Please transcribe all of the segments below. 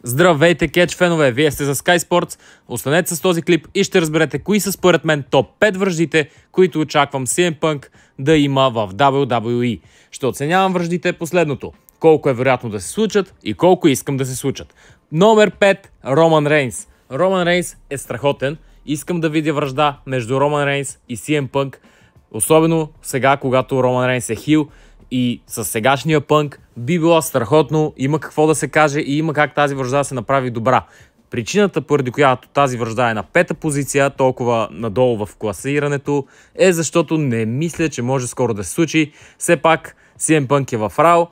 Здравейте, кетч фенове! Вие сте за Sky Sports. Останете с този клип и ще разберете кои са според мен топ 5 враждите, които очаквам CM Punk да има в WWE. Ще оценявам враждите последното. Колко е вероятно да се случат и колко искам да се случат. Номер 5. Роман Рейнс. Роман Рейнс е страхотен. Искам да видя вражда между Роман Рейнс и CM Punk. Особено сега, когато Роман Рейнс е хил. И с сегашния Пънк би било страхотно, има какво да се каже и има как тази вражда да се направи добра. Причината, поради която тази вражда е на 5-та позиция, толкова надолу в класирането, е защото не мисля, че може скоро да се случи. Все пак CM Punk е в Raw,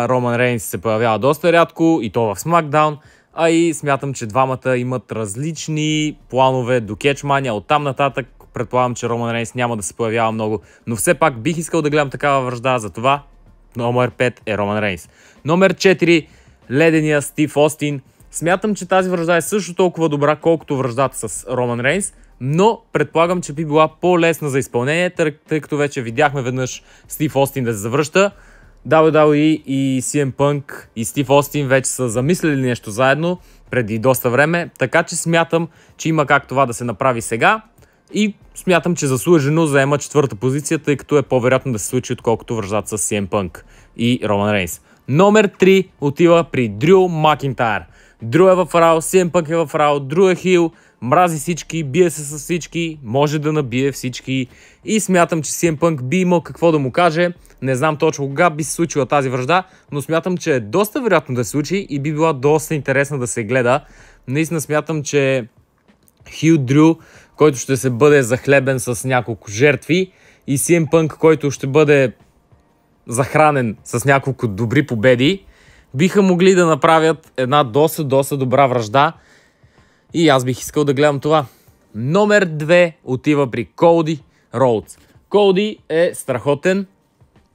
Роман Рейнс се появява доста рядко и то в SmackDown, а и смятам, че двамата имат различни планове до Catchmania. Оттам нататък предполагам, че Роман Рейнс няма да се появява много, но все пак бих искал да гледам такава вражда, затова номер 5 е Роман Рейнс. Номер 4, ледения Стив Остин. Смятам, че тази вражда е също толкова добра, колкото враждата с Роман Рейнс, но предполагам, че би била по-лесна за изпълнение, тъй като вече видяхме веднъж Стив Остин да се завръща. WWE и CM Punk и Стив Остин вече са замислили нещо заедно преди доста време, така че смятам, че има как това да се направи сега. И смятам, че заслужено заема 4-та позиция, тъй като е по-вероятно да се случи, отколкото враждата с CM Punk и Роман Рейнс. Номер 3 отива при Дрю Макинтайр. Дрю е в Raw, CM Punk е в Raw, Дрю е хил, мрази всички, бие се с всички, може да набие всички и смятам, че CM Punk би имал какво да му каже. Не знам точно кога би се случила тази вражда, но смятам, че е доста вероятно да се случи и би била доста интересна да се гледа. Наистина смятам, че хил Дрю, който ще се бъде захлебен с няколко жертви, и CM Punk, който ще бъде захранен с няколко добри победи, биха могли да направят една доста добра вражда и аз бих искал да гледам това. Номер 2 отива при Коди Роудс. Коди е страхотен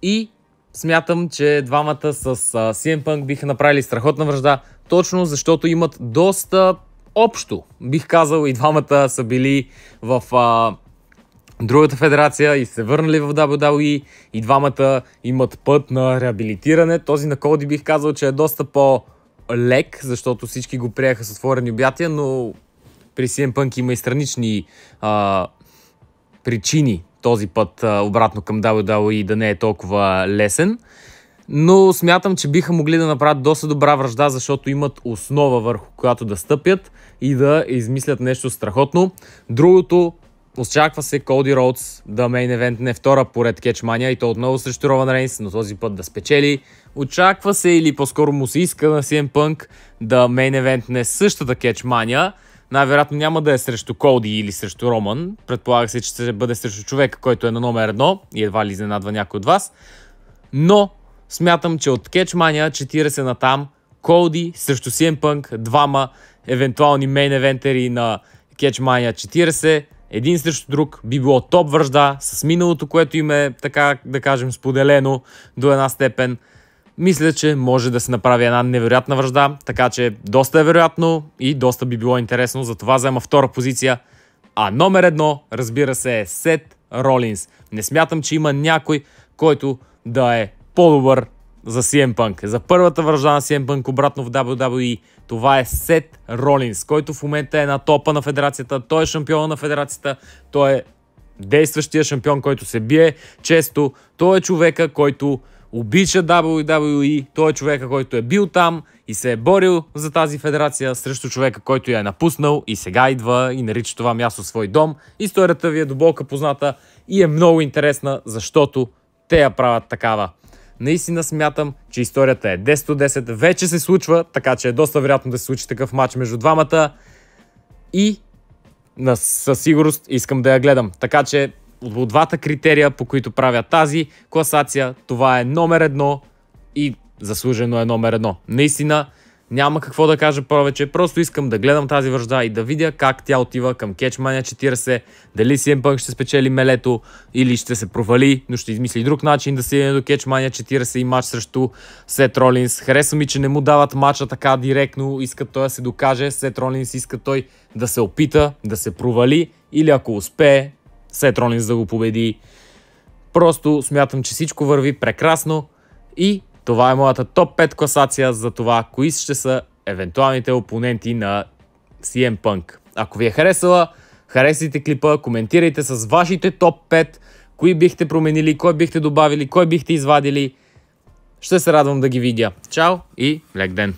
и смятам, че двамата с CM Punk биха направили страхотна вражда, точно защото имат доста общо. Бих казал, и двамата са били в другата федерация и се върнали в WWE. И двамата имат път на реабилитиране. Този на Коди бих казал, че е доста по-лек, защото всички го приеха с отворени обятия, но при CM Punk има и странични причини този път обратно към WWE да не е толкова лесен. Но смятам, че биха могли да направят доста добра вражда, защото имат основа, върху която да стъпят и да измислят нещо страхотно. Другото, очаква се Коди Роудс да мейн евентне втора поред Catchmania и то отново срещу Роман Рейнс, но този път да спечели. Очаква се, или по-скоро му се иска на CM Punk да мейн евентне същата Catchmania. Най-вероятно няма да е срещу Коди или срещу Роман. Предполага се, че ще бъде срещу човека, който е на номер 1 и едва ли изненадва някой от вас. Но смятам, че от Catchmania 40 натам Коди срещу CM Punk, двама евентуални мейн евентери на Catchmania 40, един срещу друг, би било топ вражда с миналото, което им е, така да кажем, споделено до една степен. Мисля, че може да се направи една невероятна вражда, така че доста е вероятно и доста би било интересно, затова взема втора позиция. А номер 1, разбира се, е Сет Ролинс. Не смятам, че има някой, който да е по-добър за CM Punk. За първата вражда на CM Punk обратно в WWE, това е Сет Ролинс, който в момента е на топа на федерацията. Той е шампион на федерацията, той е действащия шампион, който се бие често. Той е човека, който обича WWE, той е човека, който е бил там и се е борил за тази федерация срещу човека, който я е напуснал и сега идва и нарича това място свой дом. Историята ви е до болка позната и е много интересна, защото те я правят такава. Наистина смятам, че историята е 10 от 10, вече се случва, така че е доста вероятно да се случи такъв матч между двамата и със сигурност искам да я гледам. Така че от двата критерия, по които правя тази класация, това е номер 1 и заслужено е номер 1. Наистина няма какво да кажа повече, просто искам да гледам тази вражда и да видя как тя отива към Catchmania 40, дали CM Punk ще спечели мелето или ще се провали, но ще измисли друг начин да стигне до Catchmania 40 и матч срещу Сет Ролинс. Хареса ми, че не му дават матча така директно, искат той да се докаже, Сет Ролинс иска той да се опита, да се провали или ако успее, Сет Ролинс да го победи. Просто смятам, че всичко върви прекрасно и това е моята топ 5 класация за това, кои ще са евентуалните опоненти на CM Punk. Ако ви е харесала, харесайте клипа, коментирайте с вашите топ 5, кои бихте променили, кой бихте добавили, кой бихте извадили. Ще се радвам да ги видя. Чао и лек ден!